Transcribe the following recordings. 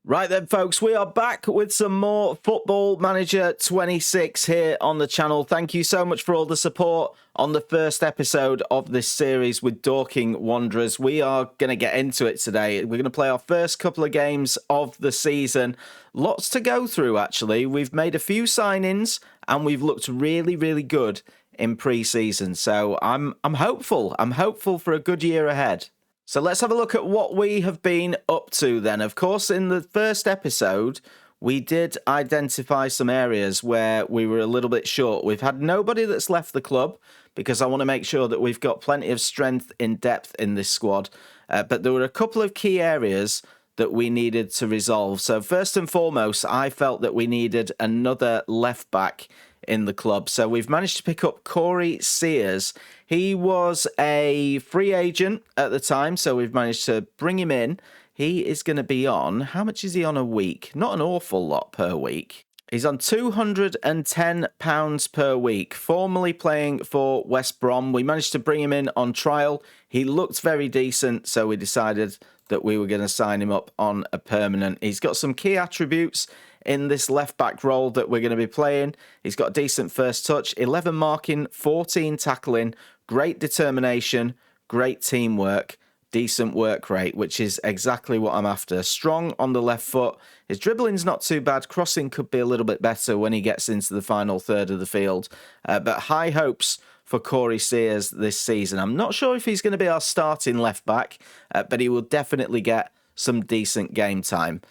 Right then, folks, we are back with some more Football Manager 26 here on the channel. Thank you so much for all the support on the first episode of this series with Dorking Wanderers. We are going to get into it today. We're going to play our first couple of games of the season. Lots to go through, actually. We've made a few signings and we've looked really, really good in pre-season. So I'm hopeful. I'm hopeful for a good year ahead. So let's have a look at what we have been up to then. Of course, in the first episode, we did identify some areas where we were a little bit short. We've had nobody that's left the club because I want to make sure that we've got plenty of strength in depth in this squad. But there were a couple of key areas that we needed to resolve. So first and foremost, I felt that we needed another left back in the club. So we've managed to pick up Corey Sears. He was a free agent at the time, so we've managed to bring him in. He is going to be on, how much is he on a week? Not an awful lot per week. He's on £210 per week, formerly playing for West Brom. We managed to bring him in on trial. He looked very decent, so we decided that we were going to sign him up on a permanent. He's got some key attributes in this left-back role that we're going to be playing. He's got decent first touch, 11 marking, 14 tackling, great determination, great teamwork, decent work rate, which is exactly what I'm after. Strong on the left foot. His dribbling's not too bad. Crossing could be a little bit better when he gets into the final third of the field. But high hopes for Corey Sears this season. I'm not sure if he's going to be our starting left-back, but he will definitely get some decent game time.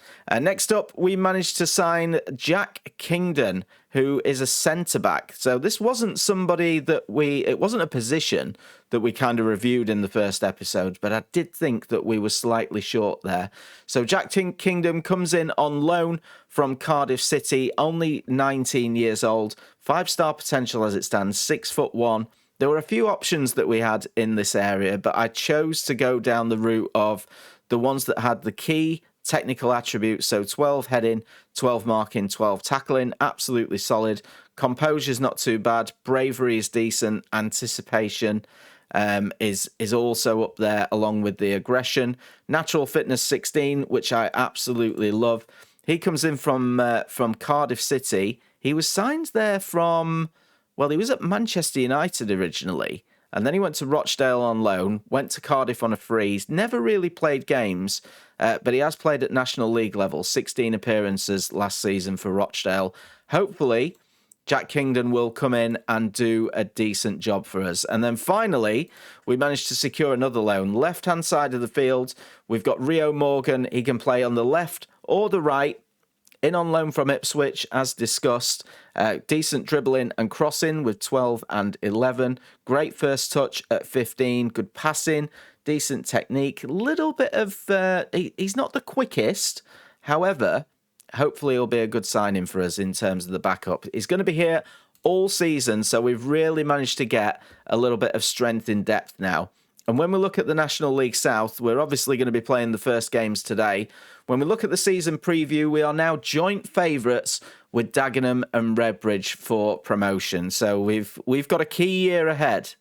Next up, we managed to sign Jack Kingdon, who is a centre-back. So this wasn't somebody that it wasn't a position that we kind of reviewed in the first episode, but I did think that we were slightly short there. So Jack Kingdon comes in on loan from Cardiff City, only 19 years old, 5-star potential as it stands, 6'1". There were a few options that we had in this area, but I chose to go down the route of the ones that had the key technical attributes. So 12 heading, 12 marking, 12 tackling, absolutely solid. Composure's not too bad. Bravery is decent. Anticipation is also up there along with the aggression. Natural fitness 16, which I absolutely love. He comes in from Cardiff City. He was signed there from, well, he was at Manchester United originally. And then he went to Rochdale on loan, went to Cardiff on a free. He's never really played games, but he has played at National League level, 16 appearances last season for Rochdale. Hopefully, Jack Kingdon will come in and do a decent job for us. And then finally, we managed to secure another loan. Left-hand side of the field, we've got Rio Morgan. He can play on the left or the right. In on loan from Ipswich, as discussed. Decent dribbling and crossing with 12 and 11. Great first touch at 15. Good passing. Decent technique. Little bit of... he's not the quickest. However, hopefully he'll be a good signing for us in terms of the backup. He's going to be here all season, so we've really managed to get a little bit of strength in depth now. And when we look at the National League South, we're obviously going to be playing the first games today. When we look at the season preview, we are now joint favourites with Dagenham and Redbridge for promotion. So we've got a key year ahead.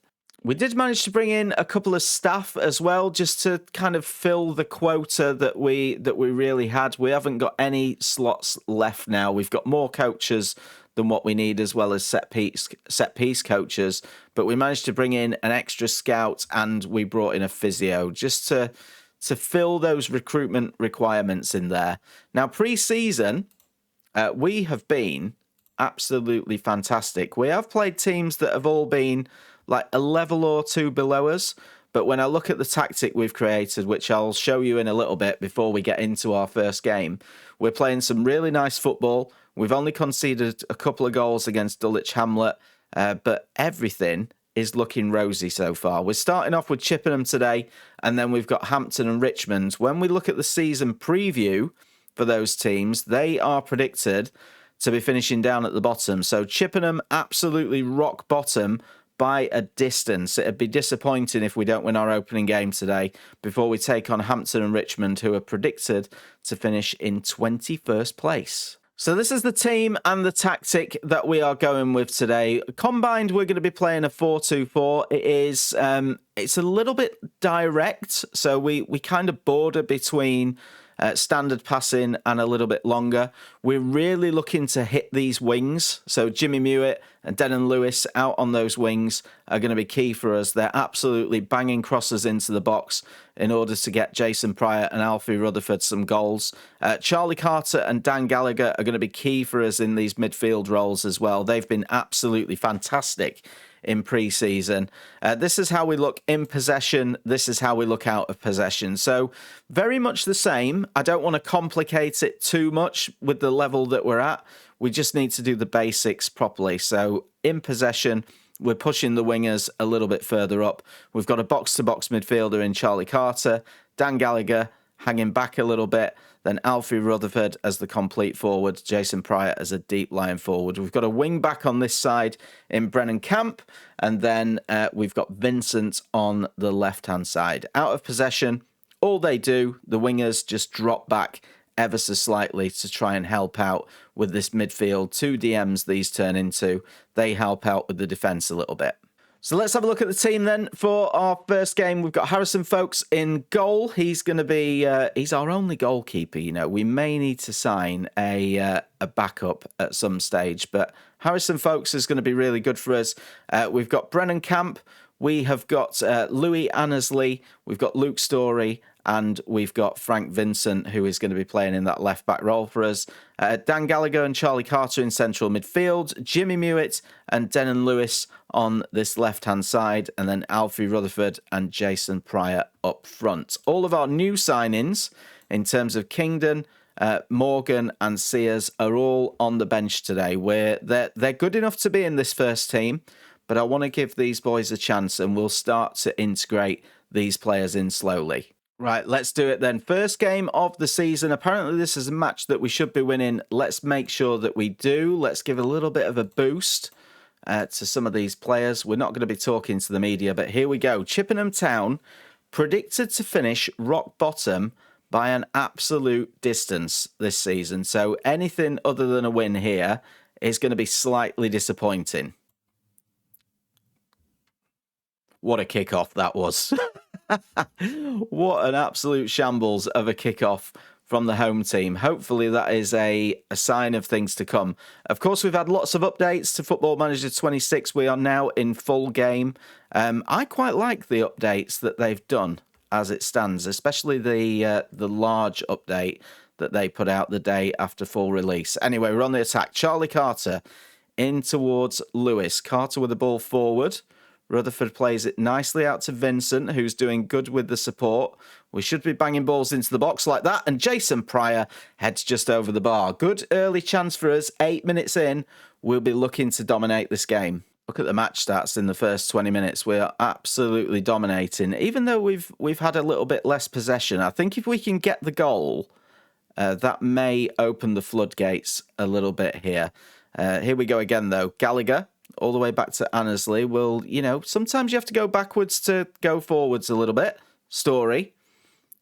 We did manage to bring in a couple of staff as well, just to kind of fill the quota that we really had. We haven't got any slots left now. We've got more coaches than what we need, as well as set piece coaches. But we managed to bring in an extra scout and we brought in a physio just to fill those recruitment requirements in there. Now, pre-season, we have been absolutely fantastic. We have played teams that have all been like a level or two below us. But when I look at the tactic we've created, which I'll show you in a little bit before we get into our first game, we're playing some really nice football. We've only conceded a couple of goals against Dulwich Hamlet, but everything is looking rosy so far. We're starting off with Chippenham today, and then we've got Hampton and Richmond. When we look at the season preview for those teams, they are predicted to be finishing down at the bottom. So Chippenham absolutely rock bottom by a distance. It'd be disappointing if we don't win our opening game today before we take on Hampton and Richmond, who are predicted to finish in 21st place. So this is the team and the tactic that we are going with today. Combined, we're going to be playing a 4-2-4. It is, it's a little bit direct, so we kind of border between standard passing and a little bit longer. We're really looking to hit these wings. So Jimmy Mewett and Denon Lewis out on those wings are going to be key for us. They're absolutely banging crosses into the box in order to get Jason Pryor and Alfie Rutherford some goals. Charlie Carter and Dan Gallagher are going to be key for us in these midfield roles as well. They've been absolutely fantastic in pre-season. This is how we look in possession. This is how we look out of possession. So very much the same. I don't want to complicate it too much with the level that we're at. We just need to do the basics properly. So in possession, we're pushing the wingers a little bit further up. We've got a box-to-box midfielder in Charlie Carter, Dan Gallagher hanging back a little bit, then Alfie Rutherford as the complete forward, Jason Pryor as a deep line forward. We've got a wing back on this side in Brennan Camp, and then we've got Vincent on the left-hand side. Out of possession, all they do, the wingers just drop back ever so slightly to try and help out with this midfield. 2 DMs these turn into. They help out with the defence a little bit. So let's have a look at the team then for our first game. We've got Harrison Folkes in goal. He's going to be, he's our only goalkeeper, you know. We may need to sign a backup at some stage, but Harrison Folkes is going to be really good for us. We've got Brennan Camp. We have got Louis Annesley. We've got Luke Story. And we've got Frank Vincent, who is going to be playing in that left-back role for us. Dan Gallagher and Charlie Carter in central midfield. Jimmy Mewett and Denon Lewis on this left-hand side. And then Alfie Rutherford and Jason Pryor up front. All of our new signings in terms of Kingdon, Morgan and Sears are all on the bench today. They're good enough to be in this first team, but I want to give these boys a chance and we'll start to integrate these players in slowly. Right, let's do it then. First game of the season. Apparently this is a match that we should be winning. Let's make sure that we do. Let's give a little bit of a boost to some of these players. We're not going to be talking to the media, but here we go. Chippenham Town predicted to finish rock bottom by an absolute distance this season. So anything other than a win here is going to be slightly disappointing. What a kickoff that was. What an absolute shambles of a kickoff from the home team. Hopefully that is a sign of things to come. Of course, we've had lots of updates to Football Manager 26. We are now in full game. I quite like the updates that they've done as it stands, especially the large update that they put out the day after full release. Anyway, we're on the attack. Charlie Carter in towards Lewis. Carter with the ball forward. Rutherford plays it nicely out to Vincent, who's doing good with the support. We should be banging balls into the box like that. And Jason Pryor heads just over the bar. Good early chance for us. 8 minutes in, we'll be looking to dominate this game. Look at the match stats in the first 20 minutes. We are absolutely dominating. Even though we've had a little bit less possession, I think if we can get the goal, that may open the floodgates a little bit here. Here we go again, though. Gallagher. All the way back to Annesley. Well, you know, sometimes you have to go backwards to go forwards a little bit. Story.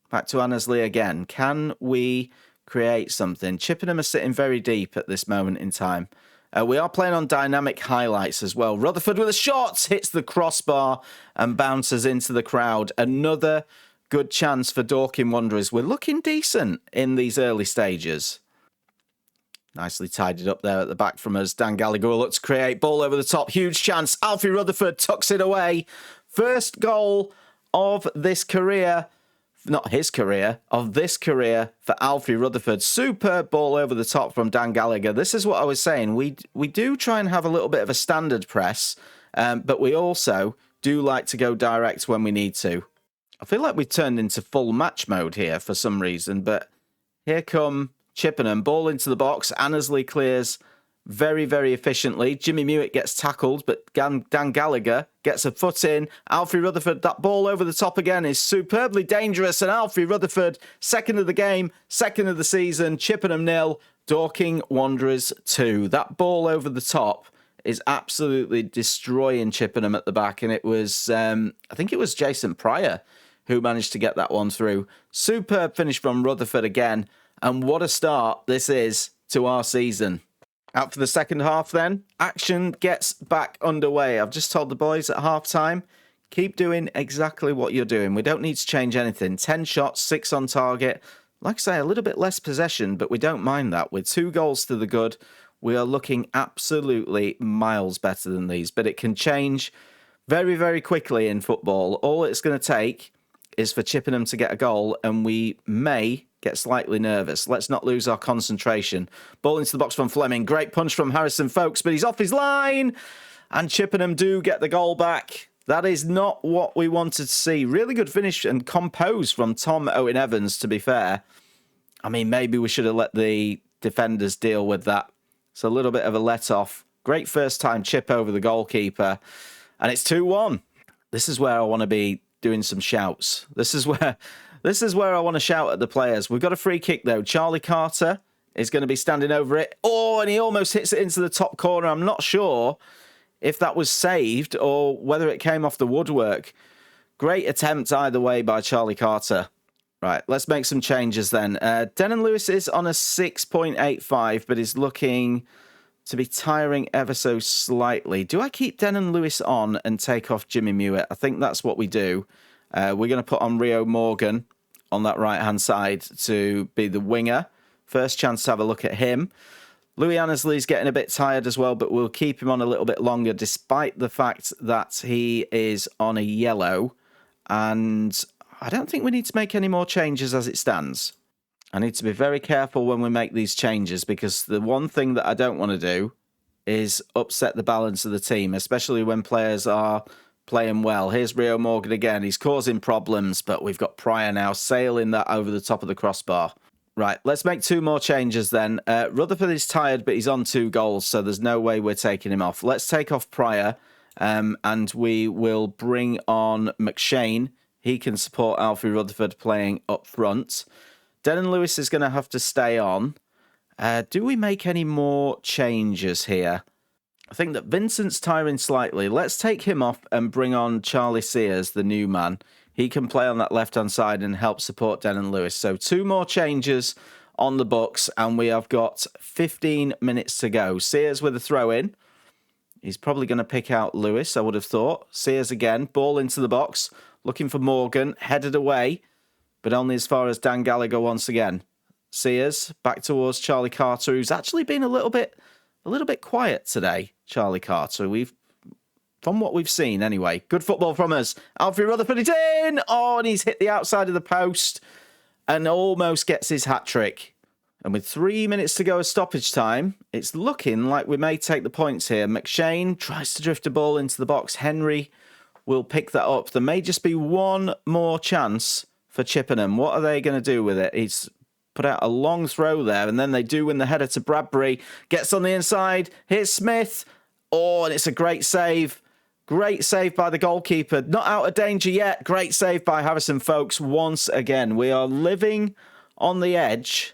Back to Annesley again. Can we create something? Chippenham are sitting very deep at this moment in time. We are playing on dynamic highlights as well. Rutherford with a shot. Hits the crossbar and bounces into the crowd. Another good chance for Dorking Wanderers. We're looking decent in these early stages. Nicely tidied up there at the back from us. Dan Gallagher will look to create. Ball over the top. Huge chance. Alfie Rutherford tucks it away. First goal of this career. Not his career. Of this career for Alfie Rutherford. Superb ball over the top from Dan Gallagher. This is what I was saying. We do try and have a little bit of a standard press. But we also do like to go direct when we need to. I feel like we've turned into full match mode here for some reason. But here come Chippenham, ball into the box. Annesley clears very, very efficiently. Jimmy Mewett gets tackled, but Dan Gallagher gets a foot in. Alfie Rutherford, that ball over the top again is superbly dangerous. And Alfie Rutherford, second of the game, second of the season. Chippenham 0, Dorking Wanderers 2. That ball over the top is absolutely destroying Chippenham at the back. And it was, I think it was Jason Pryor who managed to get that one through. Superb finish from Rutherford again. And what a start this is to our season. Out for the second half then. Action gets back underway. I've just told the boys at half-time, keep doing exactly what you're doing. We don't need to change anything. 10 shots, 6 on target. Like I say, a little bit less possession, but we don't mind that. With 2 goals to the good, we are looking absolutely miles better than these. But it can change very, very quickly in football. All it's going to take is for Chippenham to get a goal, and we may get slightly nervous. Let's not lose our concentration. Ball into the box from Fleming. Great punch from Harrison Folkes, but he's off his line. And Chippenham do get the goal back. That is not what we wanted to see. Really good finish and compose from Tom Owen-Evans, to be fair. I mean, maybe we should have let the defenders deal with that. It's a little bit of a let-off. Great first-time chip over the goalkeeper. And it's 2-1. This is where I want to be doing some shouts. This is where I want to shout at the players. We've got a free kick, though. Charlie Carter is going to be standing over it. Oh, and he almost hits it into the top corner. I'm not sure if that was saved or whether it came off the woodwork. Great attempt either way by Charlie Carter. Right, let's make some changes then. Denon Lewis is on a 6.85, but is looking to be tiring ever so slightly. Do I keep Denon Lewis on and take off Jimmy Mewett? I think that's what we do. We're going to put on Rio Morgan on that right-hand side to be the winger. First chance to have a look at him. Louis Annesley's getting a bit tired as well, but we'll keep him on a little bit longer, despite the fact that he is on a yellow. And I don't think we need to make any more changes as it stands. I need to be very careful when we make these changes, because the one thing that I don't want to do is upset the balance of the team, especially when players are playing well. Here's Rio Morgan again. He's causing problems, but we've got Pryor now sailing that over the top of the crossbar. Right, let's make 2 more changes then. Rutherford is tired, but he's on 2 goals, so there's no way we're taking him off. Let's take off Pryor, and we will bring on McShane. He can support Alfie Rutherford playing up front. Denon Lewis is going to have to stay on. Do we make any more changes here? I think that Vincent's tiring slightly. Let's take him off and bring on Charlie Sears, the new man. He can play on that left-hand side and help support Denon Lewis. So 2 more changes on the books, and we have got 15 minutes to go. Sears with a throw-in. He's probably going to pick out Lewis, I would have thought. Sears again, ball into the box. Looking for Morgan, headed away, but only as far as Dan Gallagher once again. Sears back towards Charlie Carter, who's actually been a little bit quiet today, Charlie Carter. From what we've seen, anyway. Good football from us. Alfie Rutherford is in! Oh, and he's hit the outside of the post and almost gets his hat-trick. And with 3 minutes to go of stoppage time, it's looking like we may take the points here. McShane tries to drift a ball into the box. Henry will pick that up. There may just be one more chance for Chippenham. What are they going to do with it? He's put out a long throw there, and then they do win the header to Bradbury. Gets on the inside. Here's Smith. Oh, and it's a great save. Great save by the goalkeeper. Not out of danger yet. Great save by Harrison Folkes once again. We are living on the edge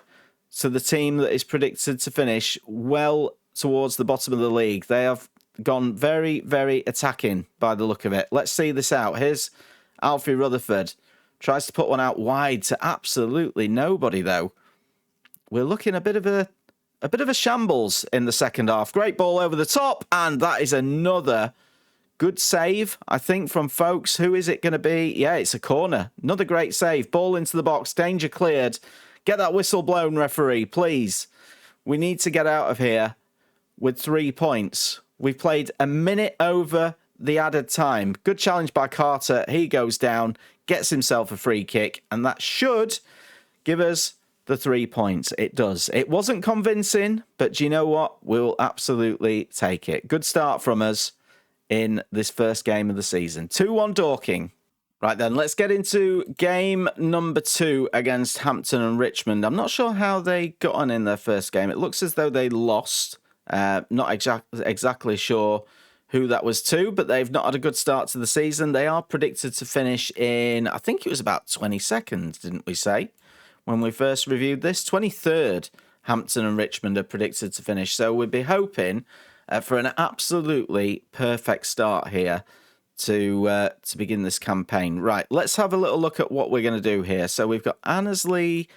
to the team that is predicted to finish well towards the bottom of the league. They have gone very, very attacking by the look of it. Let's see this out. Here's Alfie Rutherford. Tries to put one out wide to absolutely nobody, though. We're looking a bit of a shambles in the second half. Great ball over the top, and that is another good save, I think, from Folkes. Who is it going to be? Yeah, it's a corner. Another great save. Ball into the box. Danger cleared. Get that whistle blown, referee, please. We need to get out of here with 3 points. We've played a minute over the added time. Good challenge by Carter. He goes down, gets himself a free kick, and that should give us the 3 points. It does. It wasn't convincing, but do you know what? We'll absolutely take it. Good start from us in this first game of the season. 2-1 Dorking. Right then, let's get into game number 2 against Hampton and Richmond. I'm not sure how they got on in their first game. It looks as though they lost. Not exactly sure who that was to, but they've not had a good start to the season. They are predicted to finish in, I think it was about 22nd, didn't we say, when we first reviewed this? 23rd, Hampton and Richmond are predicted to finish. So we'd be hoping for an absolutely perfect start here to begin this campaign. Right, let's have a little look at what we're going to do here. So we've got Annesley,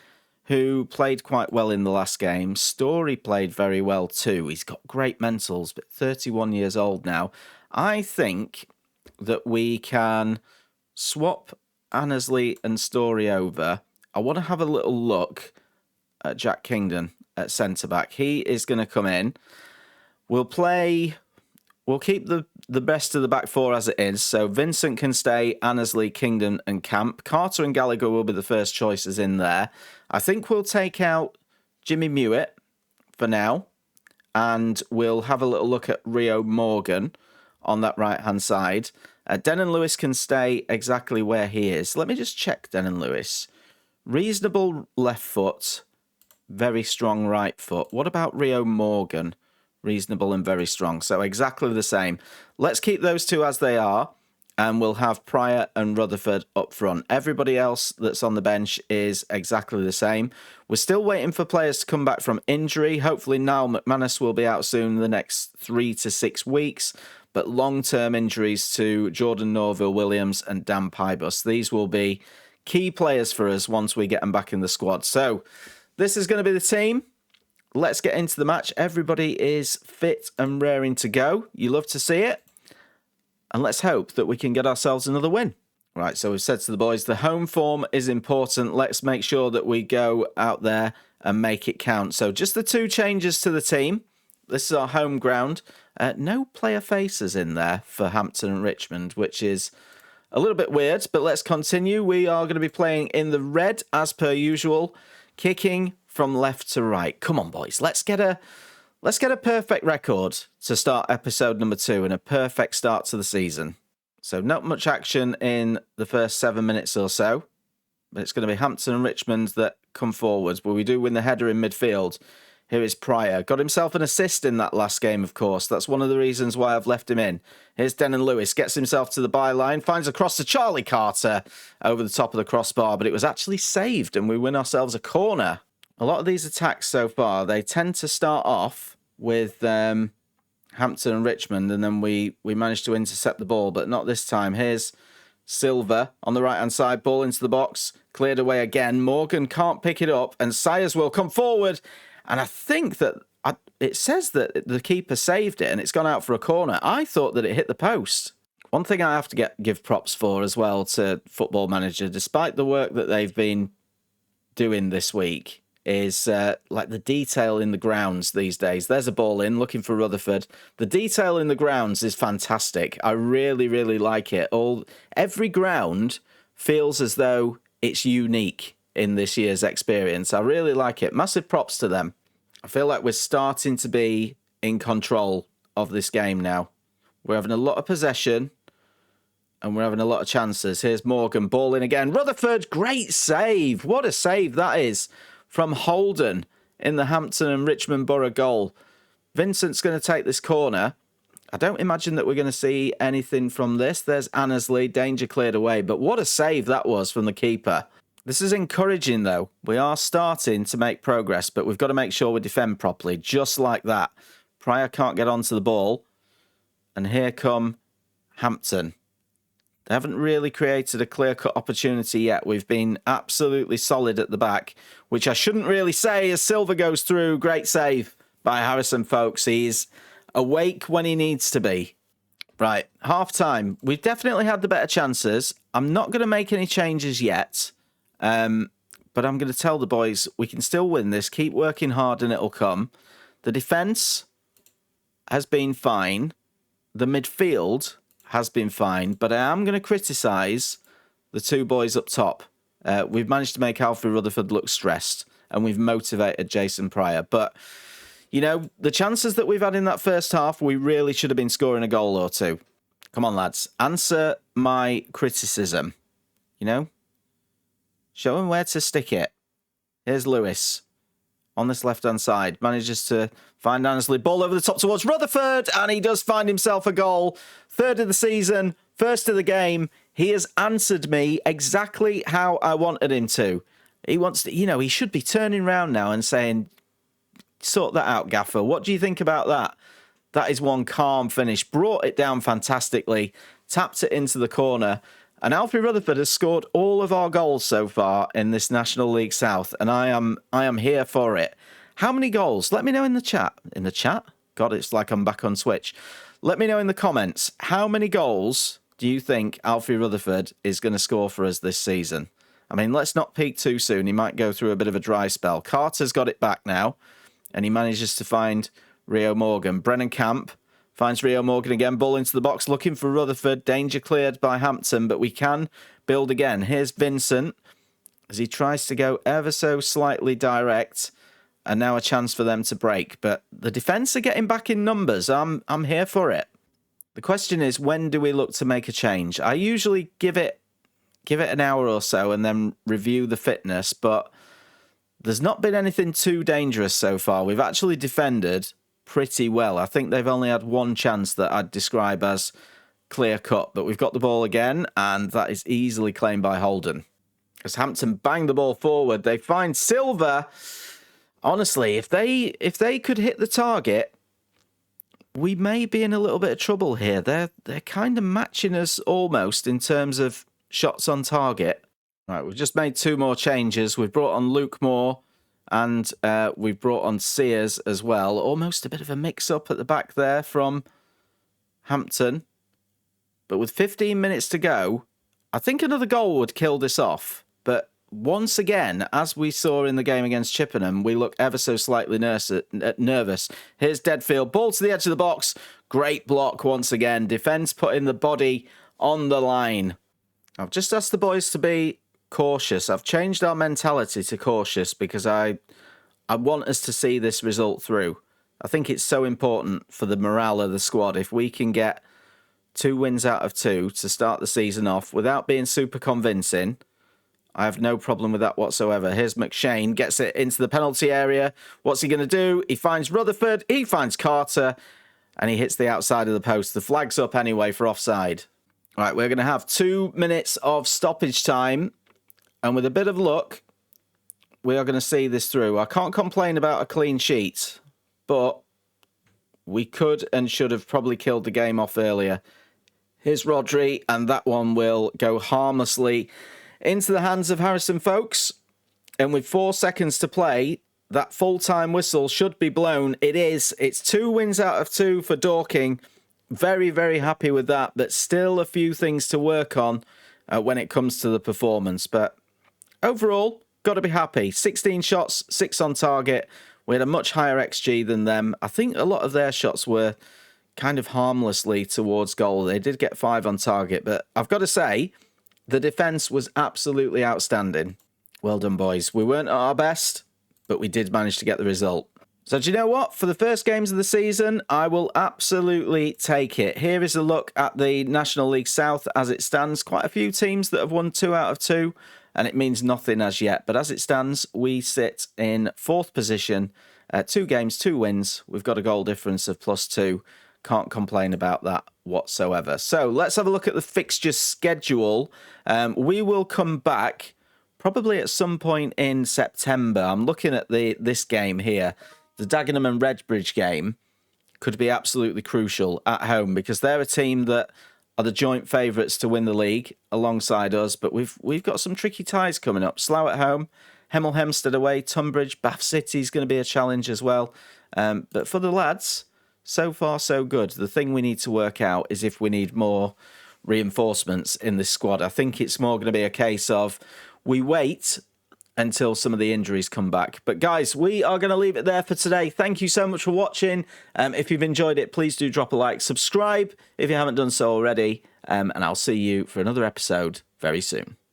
who played quite well in the last game. Story played very well too. He's got great mentals, but 31 years old now. I think that we can swap Annesley and Story over, I want to have a little look at Jack Kingdon at centre-back. He is going to come in. We'll keep the best of the back four as it is. So Vincent can stay, Annesley, Kingdon and Camp. Carter and Gallagher will be the first choices in there. I think we'll take out Jimmy Mewett for now. And we'll have a little look at Rio Morgan on that right-hand side. Denon Lewis can stay exactly where he is. Let me just check Denon Lewis. Reasonable left foot, very strong right foot. What about Rio Morgan? Reasonable and very strong. So exactly the same. Let's keep those two as they are. And we'll have Pryor and Rutherford up front. Everybody else that's on the bench is exactly the same. We're still waiting for players to come back from injury. Hopefully Niall McManus will be out soon in the next 3 to 6 weeks. But long-term injuries to Jordan Norville-Williams and Dan Pybus. These will be key players for us once we get them back in the squad. So this is going to be the team. Let's get into the match. Everybody is fit and raring to go. You love to see it. And let's hope that we can get ourselves another win. Right, so we've said to the boys, the home form is important. Let's make sure that we go out there and make it count. So just the 2 changes to the team. This is our home ground. No player faces in there for Hampton and Richmond, which is a little bit weird. But let's continue. We are going to be playing in the red as per usual. Kicking from left to right. Come on, boys. Let's get a perfect record to start episode number 2 and a perfect start to the season. So not much action in the first 7 minutes or so. But it's going to be Hampton and Richmond that come forwards. But we do win the header in midfield. Here is Pryor. Got himself an assist in that last game, of course. That's one of the reasons why I've left him in. Here's Denon Lewis. Gets himself to the byline. Finds a cross to Charlie Carter over the top of the crossbar. But it was actually saved and we win ourselves a corner. A lot of these attacks so far, they tend to start off with Hampton and Richmond, and then we managed to intercept the ball, but not this time. Here's Silver on the right-hand side, ball into the box, cleared away again. Morgan can't pick it up, and Sayers will come forward, and I think that it says that the keeper saved it, and it's gone out for a corner. I thought that it hit the post. One thing I have to give props for as well to Football Manager, despite the work that they've been doing this week, is like the detail in the grounds these days. There's a ball in, looking for Rutherford. The detail in the grounds is fantastic. I really, really like it. Every ground feels as though it's unique in this year's experience. I really like it. Massive props to them. I feel like we're starting to be in control of this game now. We're having a lot of possession and we're having a lot of chances. Here's Morgan, ball in again. Rutherford, great save. What a save that is from Holden in the Hampton and Richmond Borough goal. Vincent's going to take this corner. I don't imagine that we're going to see anything from this. There's Annesley, danger cleared away. But what a save that was from the keeper. This is encouraging, though. We are starting to make progress, but we've got to make sure we defend properly, just like that. Pryor can't get onto the ball. And here come Hampton. They haven't really created a clear-cut opportunity yet. We've been absolutely solid at the back, which I shouldn't really say as Silver goes through. Great save by Harrison, folks. He's awake when he needs to be. Right, half-time. We've definitely had the better chances. I'm not going to make any changes yet, but I'm going to tell the boys we can still win this. Keep working hard and it'll come. The defence has been fine. The midfield has been fine, but I am going to criticise the 2 boys up top. We've managed to make Alfie Rutherford look stressed, and we've motivated Jason Pryor. But, you know, the chances that we've had in that first half, we really should have been scoring a goal or 2. Come on, lads. Answer my criticism. You know? Show him where to stick it. Here's Lewis on this left-hand side. Manages to find Annesley. Ball over the top towards Rutherford. And he does find himself a goal. 3rd of the season. 1st of the game. He has answered me exactly how I wanted him to. He wants to, you know, he should be turning around now and saying, sort that out, Gaffer. What do you think about that? That is one calm finish. Brought it down fantastically. Tapped it into the corner. And Alfie Rutherford has scored all of our goals so far in this National League South, and I am here for it. How many goals? Let me know in the chat. In the chat? God, it's like I'm back on Switch. Let me know in the comments, how many goals do you think Alfie Rutherford is going to score for us this season? I mean, let's not peak too soon. He might go through a bit of a dry spell. Carter's got it back now, and he manages to find Rio Morgan. Brennan Camp finds Rio Morgan again. Ball into the box, looking for Rutherford. Danger cleared by Hampton, but we can build again. Here's Vincent as he tries to go ever so slightly direct, and now a chance for them to break. But the defence are getting back in numbers. I'm here for it. The question is, when do we look to make a change? I usually give it an hour or so and then review the fitness, but there's not been anything too dangerous so far. We've actually defended pretty well. I think they've only had one chance that I'd describe as clear cut, but we've got the ball again, and that is easily claimed by Holden. As Hampton bang the ball forward, they find Silva. Honestly, if they could hit the target, we may be in a little bit of trouble here. They're kind of matching us almost in terms of shots on target. Right, we've just made 2 more changes. We've brought on Luke Moore and we've brought on Sears as well. Almost a bit of a mix-up at the back there from Hampton. But with 15 minutes to go, I think another goal would kill this off. But once again, as we saw in the game against Chippenham, we look ever so slightly nervous. Here's Deadfield, ball to the edge of the box. Great block once again. Defence putting the body on the line. I've just asked the boys to be cautious. I've changed our mentality to cautious because I want us to see this result through. I think it's so important for the morale of the squad. If we can get 2 wins out of 2 to start the season off without being super convincing, I have no problem with that whatsoever. Here's McShane, gets it into the penalty area. What's he going to do? He finds Rutherford, he finds Carter, and he hits the outside of the post. The flag's up anyway for offside. All right, we're going to have 2 minutes of stoppage time, and with a bit of luck, we are going to see this through. I can't complain about a clean sheet, but we could and should have probably killed the game off earlier. Here's Rodri, and that one will go harmlessly into the hands of Harrison Folks. And with 4 seconds to play, that full-time whistle should be blown. It is. It's 2 wins out of 2 for Dorking. Very, very happy with that, but still a few things to work on when it comes to the performance. But overall, got to be happy. 16 shots, 6 on target. We had a much higher XG than them. I think a lot of their shots were kind of harmlessly towards goal. They did get 5 on target, but I've got to say, the defence was absolutely outstanding. Well done, boys. We weren't at our best, but we did manage to get the result. So do you know what? For the first games of the season, I will absolutely take it. Here is a look at the National League South as it stands. Quite a few teams that have won 2 out of 2, and it means nothing as yet. But as it stands, we sit in 4th position. 2 games, 2 wins. We've got a goal difference of +2. Can't complain about that whatsoever. So let's have a look at the fixture schedule. We will come back probably at some point in September. I'm looking at this game here. The Dagenham and Redbridge game could be absolutely crucial at home because they're a team that are the joint favourites to win the league alongside us. But we've got some tricky ties coming up. Slough at home, Hemel Hempstead away, Tunbridge, Bath City is going to be a challenge as well. But for the lads, so far so good. The thing we need to work out is if we need more reinforcements in this squad. I think it's more going to be a case of we wait until some of the injuries come back. But guys, we are going to leave it there for today. Thank you so much for watching. If you've enjoyed it, please do drop a like. Subscribe if you haven't done so already. And I'll see you for another episode very soon.